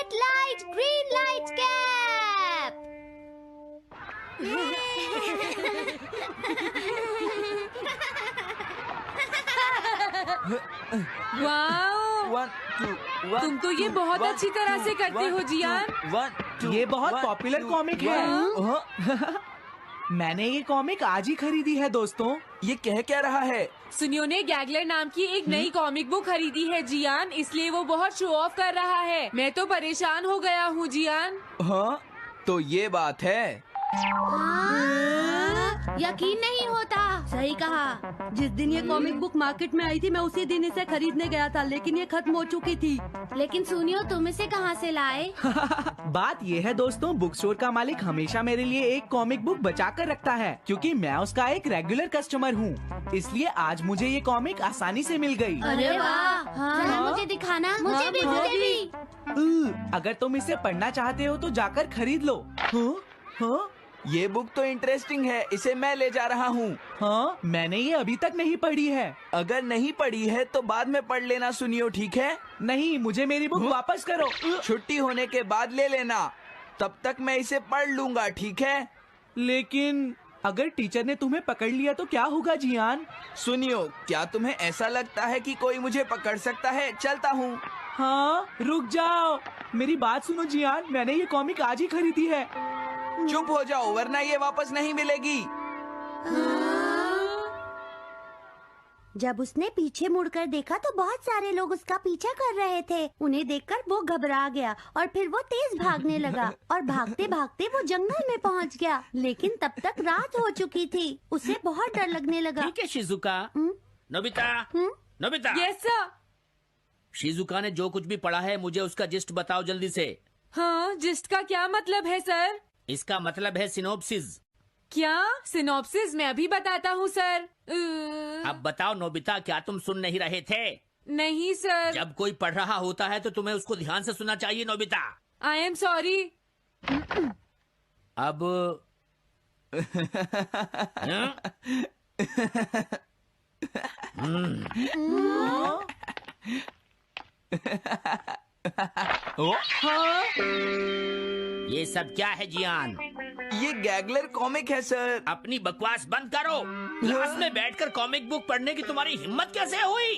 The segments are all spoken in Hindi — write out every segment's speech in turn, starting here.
Red light, green light cap. Wow, तुम तो ये बहुत अच्छी तरह से करते हो जियान। ये बहुत पॉपुलर कॉमिक है। मैंने ये कॉमिक आज ही खरीदी है दोस्तों। ये कह क्या रहा है? सुनियो ने गैगलर नाम की एक नई कॉमिक बुक खरीदी है जियान, इसलिए वो बहुत शो ऑफ कर रहा है। मैं तो परेशान हो गया हूँ जियान। हाँ, तो ये बात है। यकीन नहीं होता। सही कहा। जिस दिन ये कॉमिक बुक मार्केट में आई थी मैं उसी दिन इसे खरीदने गया था, लेकिन ये खत्म हो चुकी थी। लेकिन सुनियो, तुम इसे कहाँ से लाए? बात ये है दोस्तों, बुक स्टोर का मालिक हमेशा मेरे लिए एक कॉमिक बुक बचा कर रखता है, क्योंकि मैं उसका एक रेगुलर कस्टमर हूँ। इसलिए आज मुझे ये कॉमिक आसानी से मिल गई। अरे वाह, जरा मुझे दिखाना। मुझे भी। अगर तुम इसे पढ़ना चाहते हो तो जाकर खरीद लो। हाँ? ये बुक तो इंटरेस्टिंग है, इसे मैं ले जा रहा हूँ। हाँ, मैंने ये अभी तक नहीं पढ़ी है। अगर नहीं पढ़ी है तो बाद में पढ़ लेना सुनियो, ठीक है? नहीं, मुझे मेरी बुक वापस करो। छुट्टी होने के बाद ले लेना, तब तक मैं इसे पढ़ लूंगा, ठीक है? लेकिन अगर टीचर ने तुम्हें पकड़ लिया तो क्या होगा जियान? सुनियो, क्या तुम्हें ऐसा लगता है कि कोई मुझे पकड़ सकता है? चलता हूँ। हाँ, रुक जाओ, मेरी बात सुनो जियान, मैंने ये कॉमिक आज ही खरीदी है। चुप हो जाओ, वरना ये वापस नहीं मिलेगी। जब उसने पीछे मुड़कर देखा तो बहुत सारे लोग उसका पीछा कर रहे थे। उन्हें देखकर वो घबरा गया और फिर वो तेज भागने लगा और भागते भागते वो जंगल में पहुंच गया। लेकिन तब तक रात हो चुकी थी। उसे बहुत डर लगने लगा। ठीक है Shizuka. Nobita, Nobita. Yes sir. Shizuka ने जो कुछ भी पढ़ा है मुझे उसका जिस्ट बताओ जल्दी से। हाँ, जिस्ट का क्या मतलब है सर? इसका मतलब है सिनोप्सिस। क्या? सिनॉप्सिस मैं अभी बताता हूँ सर। अब बताओ नोबिता, क्या तुम सुन नहीं रहे थे? नहीं सर। जब कोई पढ़ रहा होता है तो तुम्हें उसको ध्यान से सुनना चाहिए नोबिता। I am sorry. अब ये सब क्या है जियान? ये गैगलर कॉमिक है सर। अपनी बकवास बंद करो। क्लास में बैठकर कॉमिक बुक पढ़ने की तुम्हारी हिम्मत कैसे हुई?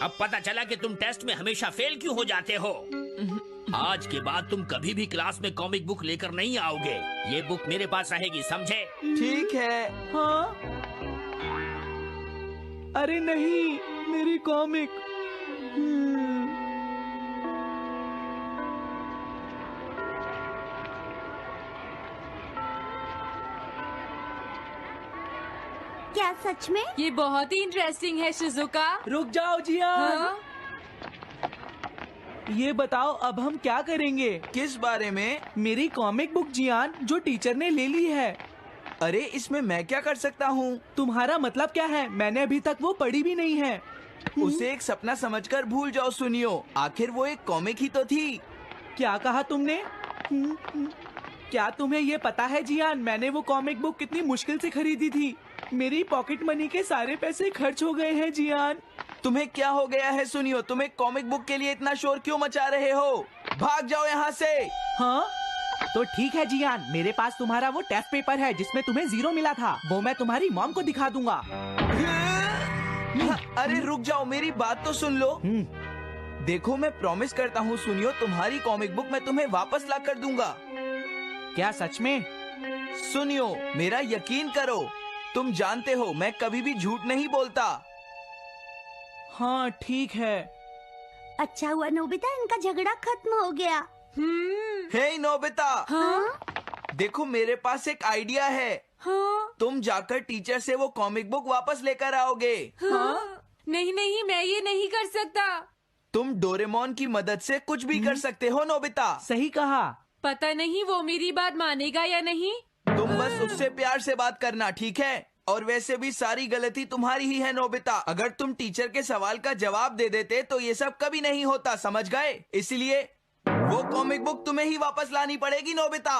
अब पता चला कि तुम टेस्ट में हमेशा फेल क्यों हो जाते हो। आज के बाद तुम कभी भी क्लास में कॉमिक बुक लेकर नहीं आओगे। ये बुक मेरे पास रहेगी, समझे? ठीक है। हाँ? अरे नहीं, मेरी कॉमिक। क्या सच में? ये बहुत ही इंटरेस्टिंग है शिजुका। रुक जाओ जियान। हाँ? ये बताओ अब हम क्या करेंगे? किस बारे में? मेरी कॉमिक बुक जियान, जो टीचर ने ले ली है। अरे इसमें मैं क्या कर सकता हूँ? तुम्हारा मतलब क्या है? मैंने अभी तक वो पढ़ी भी नहीं है। उसे एक सपना समझकर भूल जाओ सुनियो, आखिर वो एक कॉमिक ही तो थी। क्या कहा तुमने? क्या तुम्हें ये पता है जियान, मैंने वो कॉमिक बुक कितनी मुश्किल से खरीदी थी। मेरी पॉकेट मनी के सारे पैसे खर्च हो गए हैं जियान। तुम्हें क्या हो गया है सुनियो? तुम एक कॉमिक बुक के लिए इतना शोर क्यों मचा रहे हो? भाग जाओ यहाँ से। हाँ? तो ठीक है जियान, मेरे पास तुम्हारा वो टेस्ट पेपर है जिसमें तुम्हें 0 मिला था। वो मैं तुम्हारी मॉम को दिखा दूंगा। अरे रुक जाओ, मेरी बात तो सुन लो। देखो, मैं प्रॉमिस करता हूँ सुनियो, तुम्हारी कॉमिक बुक मैं तुम्हें वापस ला कर दूंगा। क्या सच में? सुनियो, मेरा यकीन करो, तुम जानते हो मैं कभी भी झूठ नहीं बोलता। हाँ ठीक है। अच्छा हुआ नोबिता, इनका झगड़ा खत्म हो गया। हे नोबिता। हाँ? देखो, मेरे पास एक आइडिया है। हाँ? तुम जाकर टीचर से वो कॉमिक बुक वापस लेकर आओगे। हाँ? नहीं नहीं, मैं ये नहीं कर सकता। तुम डोरेमोन की मदद से कुछ भी कर सकते हो नोबिता। सही कहा। पता नहीं वो मेरी बात मानेगा या नहीं। तुम बस उससे प्यार से बात करना, ठीक है? और वैसे भी सारी गलती तुम्हारी ही है नोबिता। अगर तुम टीचर के सवाल का जवाब दे देते तो ये सब कभी नहीं होता, समझ गए? इसलिए वो कॉमिक बुक तुम्हें ही वापस लानी पड़ेगी नोबिता।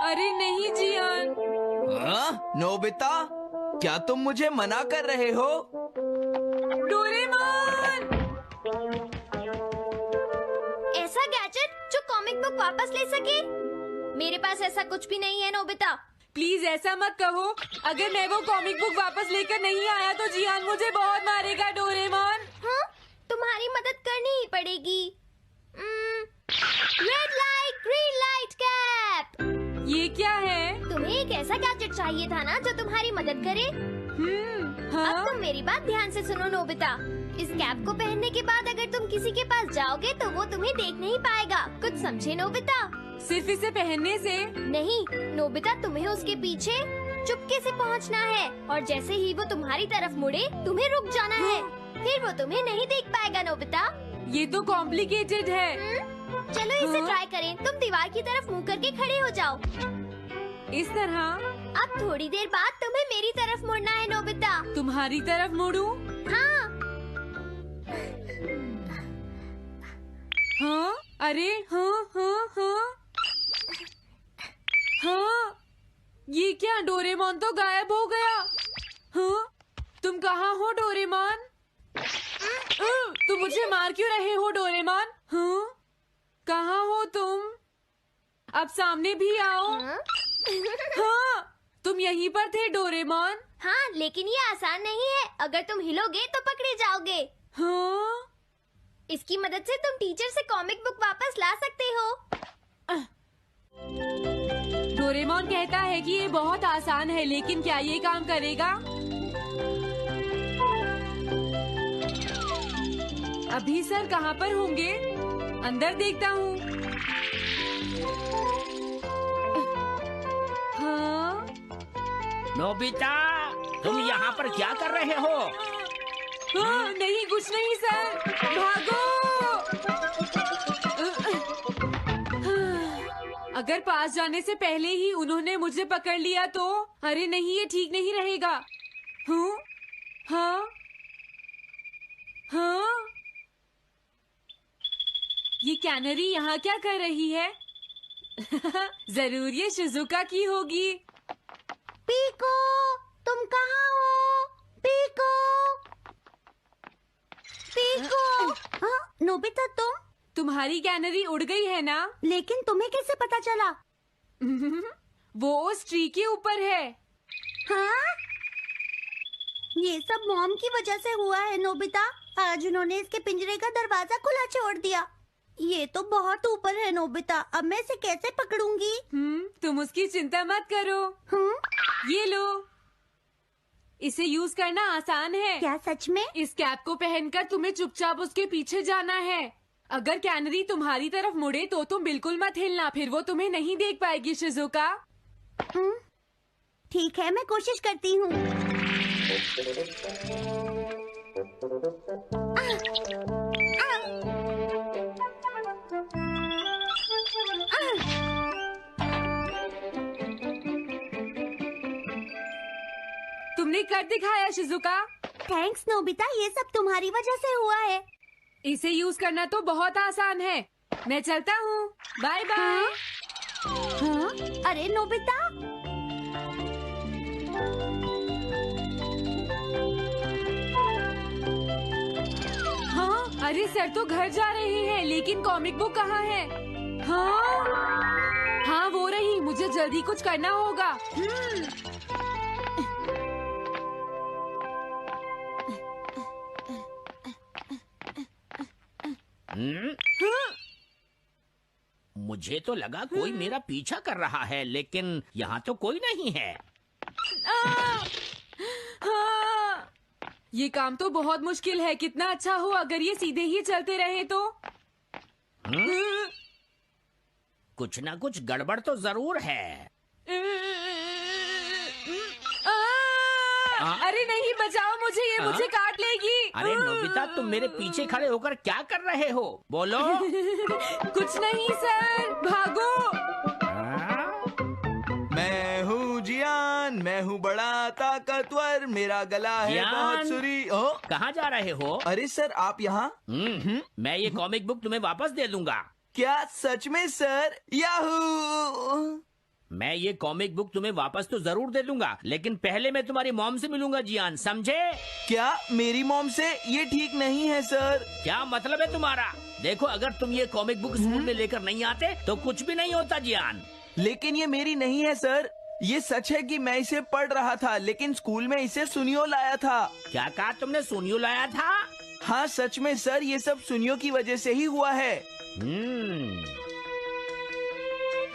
अरे नहीं जियान। नोबिता, क्या तुम मुझे मना कर रहे हो? डोरेमोन! बुक वापस ले सके? मेरे पास ऐसा कुछ भी नहीं है नोबिता। प्लीज ऐसा मत कहो। अगर मैं वो कॉमिक बुक वापस लेकर नहीं आया तो जियान मुझे बहुत मारेगा डोरेमोन। हाँ, तुम्हारी मदद करनी ही पड़ेगी। Red light green light cap. ये क्या है? तुम्हें एक ऐसा गैजेट चाहिए था ना जो तुम्हारी मदद करे। हाँ? अब तुम मेरी बात ध्यान से सुनो नोबिता। इस कैप को पहनने के बाद अगर तुम किसी के पास जाओगे तो वो तुम्हें देख नहीं पाएगा। कुछ समझे नोबिता? सिर्फ इसे पहनने से? नहीं नोबिता, तुम्हें उसके पीछे चुपके से पहुंचना है और जैसे ही वो तुम्हारी तरफ मुड़े तुम्हें रुक जाना है। फिर वो तुम्हें नहीं देख पाएगा नोबिता। ये तो कॉम्प्लिकेटेड है। चलो इसे ट्राई करें। तुम दीवार की तरफ मुंह करके खड़े हो जाओ। इस तरह? अब थोड़ी देर बाद तुम्हें मेरी तरफ मुड़ना है नोबिता। तुम्हारी तरफ मुड़ूं? हाँ। हाँ? अरे हाँ हाँ हाँ हाँ, ये क्या? डोरेमोन तो गायब हो गया। हाँ? तुम कहाँ हो डोरेमोन? तुम मुझे मार क्यों रहे हो डोरेमोन? हाँ? कहाँ हो तुम? अब सामने भी आओ। हाँ, तुम यहीं पर थे डोरेमोन। हाँ, लेकिन ये आसान नहीं है। अगर तुम हिलोगे तो पकड़े जाओगे। हाँ? इसकी मदद से तुम टीचर से कॉमिक बुक वापस ला सकते हो। डोरेमोन कहता है कि ये बहुत आसान है, लेकिन क्या ये काम करेगा? अभी सर कहाँ पर होंगे? अंदर देखता हूँ। हाँ? नोबिता, तुम यहाँ पर क्या कर रहे हो? हाँ, नहीं कुछ नहीं सर। भागो! अगर पास जाने से पहले ही उन्होंने मुझे पकड़ लिया तो? अरे नहीं, ये ठीक नहीं रहेगा। हाँ? हाँ? हाँ? ये कैनरी यहाँ क्या कर रही है? जरूर ये शिजुका की होगी। पीको, तुम कहाँ हो? Pico, pico. हाँ, नोबिता तुम? तुम्हारी कैनरी उड़ गई है ना? लेकिन तुम्हें कैसे पता चला? वो उस ट्री के ऊपर है। हाँ? ये सब मॉम की वजह से हुआ है नोबिता। आज उन्होंने इसके पिंजरे का दरवाजा खुला छोड़ दिया। ये तो बहुत ऊपर है नोबिता। अब मैं इसे कैसे पकड़ूंगी? तुम उसकी चिंता मत करो। ये लो, इसे यूज करना आसान है। क्या सच में? इस कैप को पहनकर तुम्हें चुपचाप उसके पीछे जाना है। अगर कैनरी तुम्हारी तरफ मुड़े तो तुम बिल्कुल मत हिलना, फिर वो तुम्हें नहीं देख पाएगी शिजुका। ठीक है, मैं कोशिश करती हूँ। तुमने कर दिखाया शिजुका। थैंक्स नोबिता, ये सब तुम्हारी वजह से हुआ है। इसे यूज करना तो बहुत आसान है। मैं चलता हूँ। Bye bye. हाँ? अरे नोबिता, हाँ? अरे सर तो घर जा रहे हैं, लेकिन कॉमिक बुक कहाँ है? हाँ? हाँ वो रही। मुझे जल्दी कुछ करना होगा। मुझे तो लगा कोई मेरा पीछा कर रहा है, लेकिन यहाँ तो कोई नहीं है। हाँ, ये काम तो बहुत मुश्किल है। कितना अच्छा हो अगर ये सीधे ही चलते रहे तो। कुछ ना कुछ गड़बड़ तो जरूर है। अरे नहीं, बचाओ मुझे, ये मुझे काट लेगी। अरे नोबिता, तुम मेरे पीछे खड़े होकर क्या कर रहे हो? बोलो। कुछ नहीं सर, भागो। मैं हूँ जियान, मैं हूँ बड़ा ताकतवर, मेरा गला है जियान? बहुत सुरी। कहाँ जा रहे हो? अरे सर, आप यहाँ? मैं ये कॉमिक बुक तुम्हें वापस दे दूंगा। क्या सच में सर? याहू! मैं ये कॉमिक बुक तुम्हें वापस तो जरूर दे दूंगा, लेकिन पहले मैं तुम्हारी मॉम से मिलूंगा जियान, समझे? क्या मेरी मॉम से? ये ठीक नहीं है सर। क्या मतलब है तुम्हारा? देखो, अगर तुम ये कॉमिक बुक स्कूल में लेकर नहीं आते तो कुछ भी नहीं होता जियान। लेकिन ये मेरी नहीं है सर। ये सच है कि मैं इसे पढ़ रहा था, लेकिन स्कूल में इसे सुनियो लाया था। क्या कहा तुमने? सुनियो लाया था? हाँ सच में सर, ये सब सुनियो की वजह से ही हुआ है।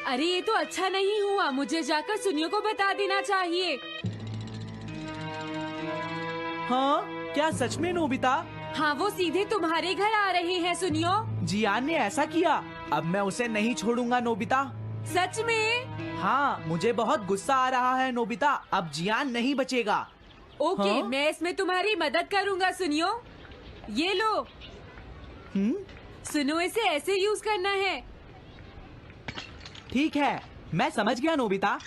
अरे ये तो अच्छा नहीं हुआ, मुझे जाकर सुनियो को बता देना चाहिए। हाँ, क्या सच में नोबिता? हाँ, वो सीधे तुम्हारे घर आ रहे हैं सुनियो। जियान ने ऐसा किया। अब मैं उसे नहीं छोड़ूंगा नोबिता। सच में? हाँ, मुझे बहुत गुस्सा आ रहा है नोबिता। अब जियान नहीं बचेगा। ओके, हाँ? मैं इसमें तुम्हारी मदद करूँगा सुनियो। ये लो। सुनो, इसे ऐसे यूज करना है। ठीक है, मैं समझ गया नोबिता।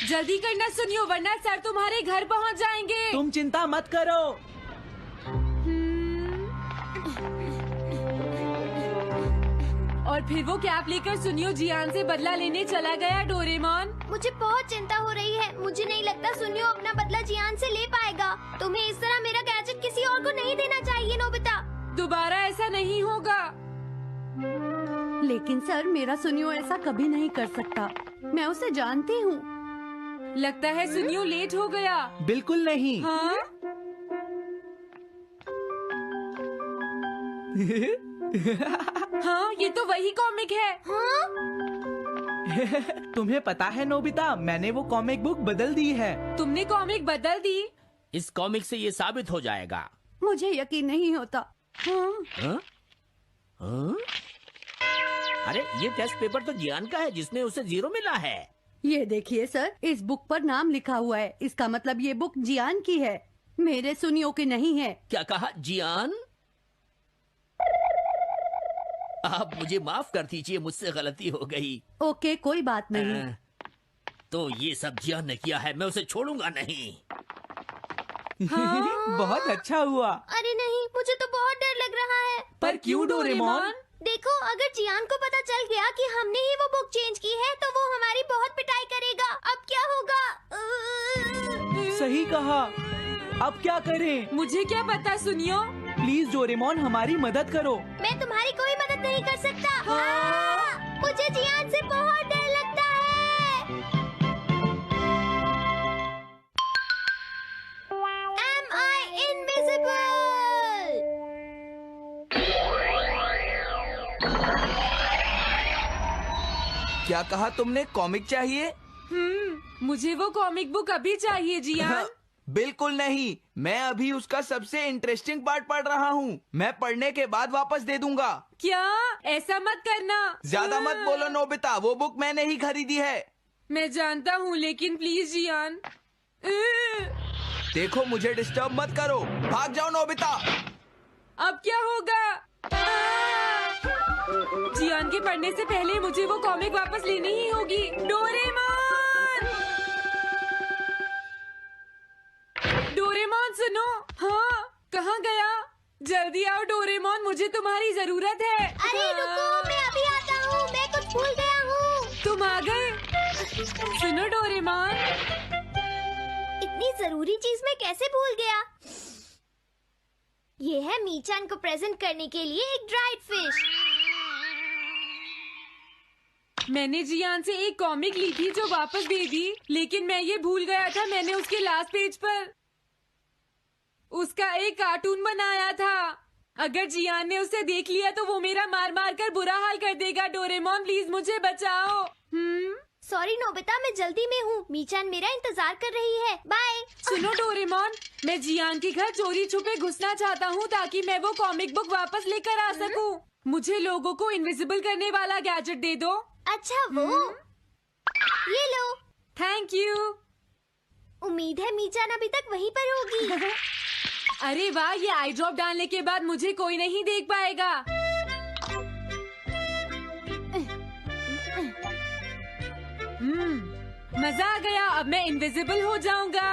जल्दी करना सुनियो, वरना सर तुम्हारे घर पहुँच जाएंगे। तुम चिंता मत करो। और फिर वो कैप लेकर सुनियो जियान से बदला लेने चला गया। डोरेमोन, मुझे बहुत चिंता हो रही है। मुझे नहीं लगता सुनियो अपना बदला जियान से ले पाएगा। तुम्हें इस तरह मेरा गैजेट किसी और को नहीं देना चाहिए नोबिता। दोबारा ऐसा नहीं होगा। लेकिन सर, मेरा सुनियो ऐसा कभी नहीं कर सकता। मैं उसे जानती हूँ। लगता है सुनियो लेट हो गया। बिल्कुल नहीं। हाँ? हाँ, ये तो वही कॉमिक है। हाँ? तुम्हें पता है नोबिता, मैंने वो कॉमिक बुक बदल दी है। तुमने कॉमिक बदल दी? इस कॉमिक से ये साबित हो जाएगा। मुझे यकीन नहीं होता। हाँ? हाँ? हाँ? अरे, ये टेस्ट पेपर तो जियान का है, जिसमें उसे 0 मिला है। ये देखिए सर, इस बुक पर नाम लिखा हुआ है। इसका मतलब ये बुक जियान की है, मेरे सुनियो की नहीं है। क्या कहा? जियान? आप मुझे माफ कर दीजिए, मुझसे गलती हो गई। ओके, कोई बात नहीं। तो ये सब जियान ने किया है, मैं उसे छोड़ूंगा नहीं। बहुत अच्छा हुआ। अरे नहीं, मुझे तो बहुत डर लग रहा है। पर क्यों डोरेमोन? देखो, अगर जियान को पता चल गया कि हमने ही वो बुक चेंज की है, तो वो हमारी बहुत पिटाई करेगा। अब क्या होगा? सही कहा। अब क्या करें? मुझे क्या पता सुनियो। प्लीज डोरेमोन, हमारी मदद करो। मैं तुम्हारी कोई मदद नहीं कर सकता। हाँ! मुझे जियान से बहुत डर लगता है। Am I invisible? क्या कहा तुमने? कॉमिक चाहिए? मुझे वो कॉमिक बुक अभी चाहिए जियान। बिल्कुल नहीं, मैं अभी उसका सबसे इंटरेस्टिंग पार्ट पढ़ रहा हूँ। मैं पढ़ने के बाद वापस दे दूंगा। क्या? ऐसा मत करना। ज्यादा मत बोलो नोबिता, वो बुक मैंने ही खरीदी है। मैं जानता हूँ, लेकिन प्लीज जियान। देखो, मुझे डिस्टर्ब मत करो। भाग जाओ नोबिता। अब क्या होगा? जियान के पढ़ने से पहले मुझे वो कॉमिक वापस लेनी ही होगी। डोरेमोन! डोरेमोन सुनो। हाँ, कहाँ गया? जल्दी आओ डोरेमोन, मुझे तुम्हारी जरूरत है। अरे रुको, मैं अभी आता हूँ। मैं कुछ भूल गया हूँ। तुम आ गए? सुनो डोरेमोन। इतनी जरूरी चीज मैं कैसे भूल गया? ये है मीचान को प्रेजेंट करने के लिए एक ड्राइड फिश। मैंने जियान से एक कॉमिक ली थी जो वापस दे दी, लेकिन मैं ये भूल गया था मैंने उसके लास्ट पेज पर उसका एक कार्टून बनाया था। अगर जियान ने उसे देख लिया तो वो मेरा मार मार कर बुरा हाल कर देगा। डोरेमोन प्लीज मुझे बचाओ। सॉरी नोबिता, मैं जल्दी में हूँ। मीचान मेरा इंतजार कर रही है। बाय। सुनो डोरेमोन, मैं जियान के घर चोरी छुपे घुसना चाहता हूँ ताकि मैं वो कॉमिक बुक वापस लेकर आ सकूँ। मुझे लोगों को इनविजिबल करने वाला गैजेट दे दो। अच्छा वो ये लो। Thank you. उम्मीद है मीचान अभी तक वहीं पर होगी। अरे वाह, ये आई ड्रॉप डालने के बाद मुझे कोई नहीं देख पाएगा। मजा आ गया, अब मैं इनविजिबल हो जाऊंगा।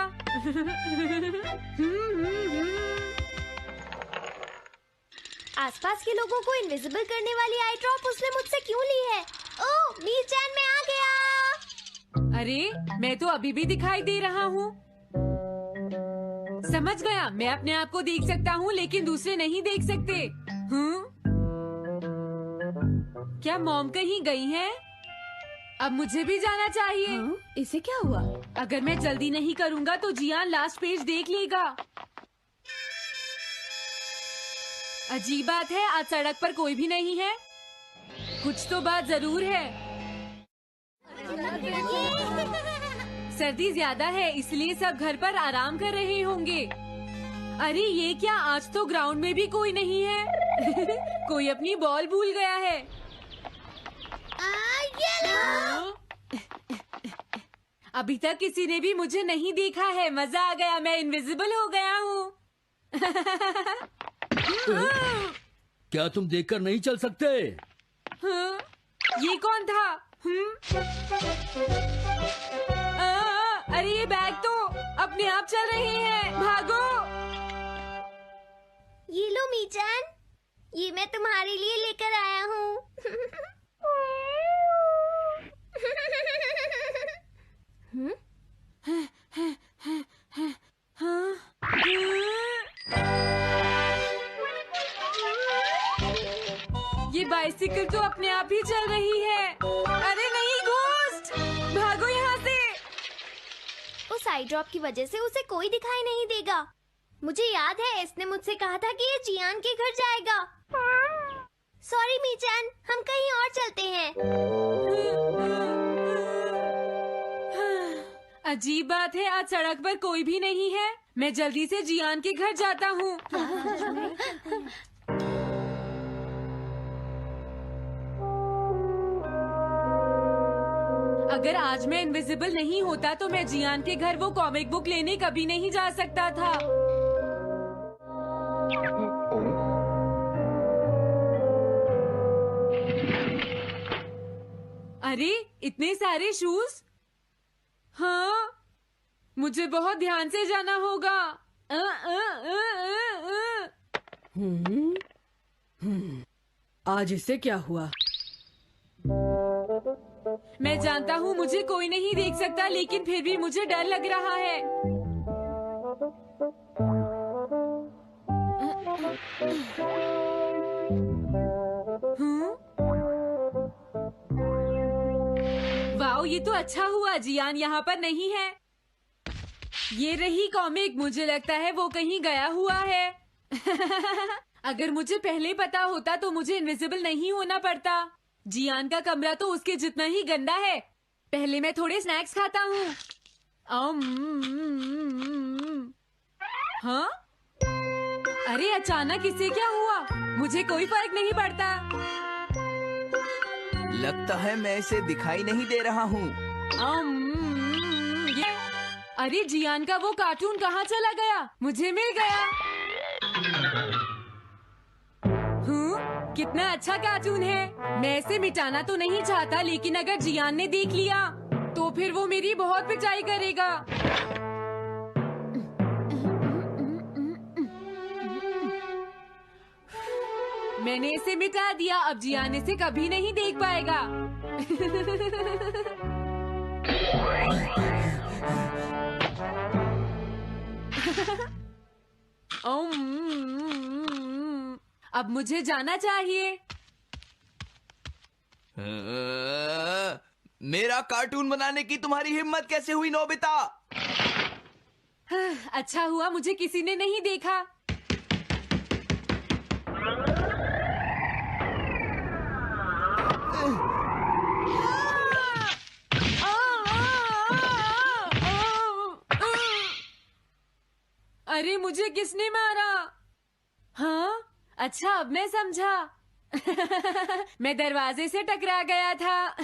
आसपास के लोगों को इनविजिबल करने वाली आई ड्रॉप उसने मुझसे क्यों ली है? ओह, मीचान मैं आ गया। अरे मैं तो अभी भी दिखाई दे रहा हूँ। समझ गया, मैं अपने आप को देख सकता हूँ लेकिन दूसरे नहीं देख सकते। क्या मॉम कहीं गई हैं? अब मुझे भी जाना चाहिए। इसे क्या हुआ? अगर मैं जल्दी नहीं करूँगा तो जियान लास्ट पेज देख लेगा। अजीब बात है, आज सड़क पर कोई भी नहीं है। कुछ तो बात जरूर है। सर्दी ज्यादा है इसलिए सब घर पर आराम कर रहे होंगे। अरे ये क्या, आज तो ग्राउंड में भी कोई नहीं है। कोई अपनी बॉल भूल गया है। अभी तक किसी ने भी मुझे नहीं देखा है। मजा आ गया, मैं इनविजिबल हो गया हूँ। क्या तुम देखकर नहीं चल सकते? ये कौन था? अरे ये बैग तो अपने आप चल रहे हैं। भागो। ये लो मीचान, ये मैं तुम्हारे लिए लेकर आया हूँ। ये बाइसिकल तो अपने आप ही चल रही है। अरे नहीं, घोस्ट, भागो यहाँ से। उस आई ड्रॉप की वजह से उसे कोई दिखाई नहीं देगा। मुझे याद है इसने मुझसे कहा था कि ये जियान के घर जाएगा। सॉरी मीचान, हम कहीं और चलते हैं। अजीब बात है, आज सड़क पर कोई भी नहीं है। मैं जल्दी से जियान के घर जाता हूँ। अगर आज मैं इनविजिबल नहीं होता तो मैं जियान के घर वो कॉमिक बुक लेने कभी नहीं जा सकता था। अरे इतने सारे शूज। हाँ, मुझे बहुत ध्यान से जाना होगा। आज इससे क्या हुआ? मैं जानता हूँ मुझे कोई नहीं देख सकता, लेकिन फिर भी मुझे डर लग रहा है। वाओ, ये तो अच्छा हुआ जियान यहाँ पर नहीं है। ये रही कॉमिक। मुझे लगता है वो कहीं गया हुआ है। अगर मुझे पहले पता होता तो मुझे इनविजिबल नहीं होना पड़ता। जियान का कमरा तो उसके जितना ही गंदा है। पहले मैं थोड़े स्नैक्स खाता हूँ। हाँ? अरे अचानक इससे क्या हुआ? मुझे कोई फर्क नहीं पड़ता। लगता है मैं इसे दिखाई नहीं दे रहा हूँ। अरे जियान का वो कार्टून कहाँ चला गया? मुझे मिल गया। कितना अच्छा कार्टून है। मैं इसे मिटाना तो नहीं चाहता, लेकिन अगर जियान ने देख लिया तो फिर वो मेरी बहुत पिटाई करेगा। मैंने इसे मिटा दिया। अब जियान इसे कभी नहीं देख पाएगा। अब मुझे जाना चाहिए। मेरा कार्टून बनाने की तुम्हारी हिम्मत कैसे हुई नोबिता? अच्छा हुआ मुझे किसी ने नहीं देखा। अरे मुझे किसने मारा? हाँ, अच्छा अब मैं समझा। मैं दरवाजे से टकरा गया था।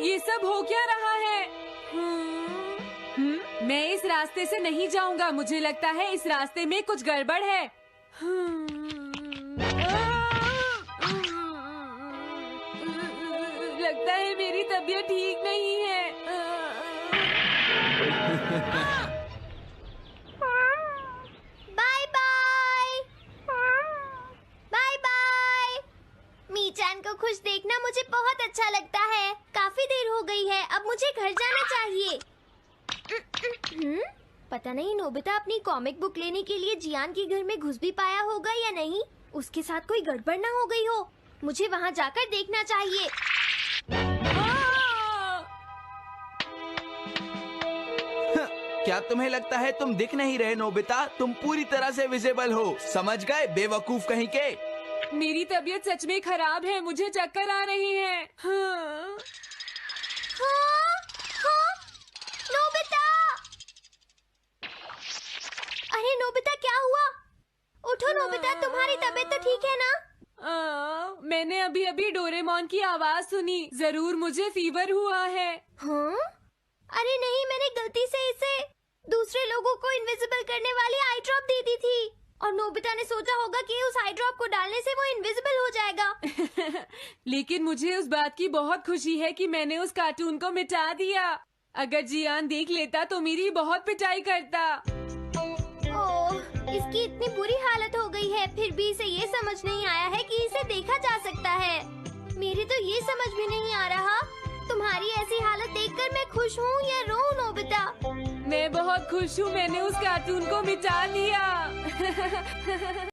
ये सब हो क्या रहा है? मैं इस रास्ते से नहीं जाऊंगा। मुझे लगता है इस रास्ते में कुछ गड़बड़ है। लगता है मेरी तबीयत ठीक नहीं है। Bye bye. घर जाना चाहिए। पता नहीं नोबिता अपनी कॉमिक बुक लेने के लिए जियान के घर में घुस भी पाया होगा या नहीं। उसके साथ कोई गड़बड़ ना हो गई हो। मुझे वहाँ जाकर देखना चाहिए। क्या तुम्हें लगता है तुम दिख नहीं रहे नोबिता? तुम पूरी तरह से विजिबल हो, समझ गए बेवकूफ कहीं के। मेरी तबीयत सच में खराब है, मुझे चक्कर आ रही है। हाँ। हाँ, नोबिता! अरे नोबिता क्या हुआ? उठो नोबिता, तुम्हारी तबीयत तो ठीक है ना? मैंने अभी अभी डोरेमोन की आवाज सुनी, जरूर मुझे फीवर हुआ है। हाँ? अरे नहीं, मैंने गलती से इसे दूसरे लोगों को इनविजिबल करने वाली आई ड्रॉप दे दी थी और नोबिता ने सोचा होगा कि उस आई ड्रॉप को डालने से वो इनविजिबल हो जाएगा। लेकिन मुझे उस बात की बहुत खुशी है कि मैंने उस कार्टून को मिटा दिया। अगर जियान देख लेता तो मेरी बहुत पिटाई करता। ओह, इसकी इतनी बुरी हालत हो गई है, फिर भी इसे ये समझ नहीं आया है कि इसे देखा जा सकता है। मेरी तो ये समझ भी नहीं आ रहा, तुम्हारी ऐसी हालत देखकर मैं खुश हूँ या रोऊं नोबिता? मैं बहुत खुश हूँ, मैंने उस कार्टून को मिटा लिया।